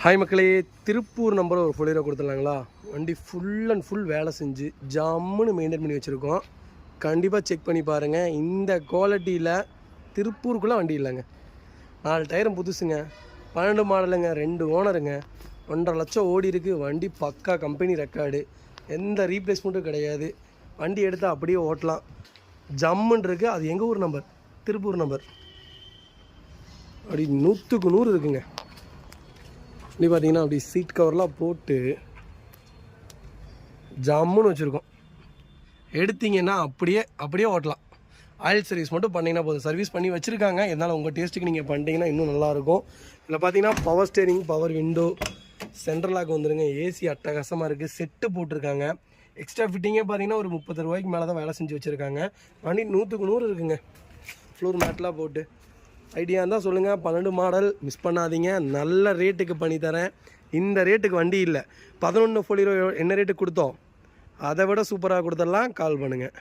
Hi மக்களே, Tiruppur number ஒரு full hero கொடுத்துடலாங்களா? வண்டி ஃபுல் அண்ட் ஃபுல் வேலை செஞ்சு ஜம்முன்னு மெயின்டைன் பண்ணி வச்சுருக்கோம். கண்டிப்பாக செக் பண்ணி பாருங்கள். இந்த குவாலிட்டியில் திருப்பூருக்குள்ளே வண்டி இல்லைங்க. 4 டயரும் புதுசுங்க, 12 மாடலுங்க, 2 ஓனருங்க, 1.5 லட்சம் ஓடி இருக்குது. வண்டி பக்கா கம்பெனி ரெக்கார்டு, எந்த ரீப்ளேஸ்மெண்ட்டும் கிடையாது. வண்டி எடுத்தால் அப்படியே ஓட்டலாம், ஜம்முன்னு இருக்குது. அது எங்கள் ஊர் நம்பர், திருப்பூர் நம்பர். அப்படி 100க்கு 100 இருக்குங்க. இப்படி பார்த்தீங்கன்னா அப்படி சீட் கவர்லாம் போட்டு ஜம்முன்னு வச்சுருக்கோம். எடுத்திங்கன்னா அப்படியே ஓட்டலாம். ஆயில் சர்வீஸ் மட்டும் பண்ணிங்கன்னா போதும். சர்வீஸ் பண்ணி வச்சுருக்காங்க, இருந்தாலும் உங்கள் டேஸ்ட்டுக்கு நீங்கள் பண்ணிட்டீங்கன்னா இன்னும் நல்லாயிருக்கும். இதில் பார்த்தீங்கன்னா power steering, power window, central lock வந்துருங்க. ஏசி அட்டகாசமாக இருக்குது, செட்டு போட்டிருக்காங்க. எக்ஸ்ட்ரா ஃபிட்டிங்கே பார்த்தீங்கன்னா ஒரு 30 ரூபாய்க்கு மேலே தான் வேலை செஞ்சு வச்சுருக்காங்க. வண்டி 100க்கு 100 இருக்குங்க. ஃப்ளோர் மேட்லாம் போட்டு ஐடியா இருந்தால் சொல்லுங்கள். 12 மாடல், மிஸ் பண்ணாதீங்க. நல்ல ரேட்டுக்கு பண்ணித்தரேன். இந்த ரேட்டுக்கு வண்டி இல்லை. 11 ஃபுல் ஹீரோ என்ன ரேட்டுக்கு கொடுத்தோம், அதை விட சூப்பராக கொடுத்துடலாம். கால் பண்ணுங்கள்.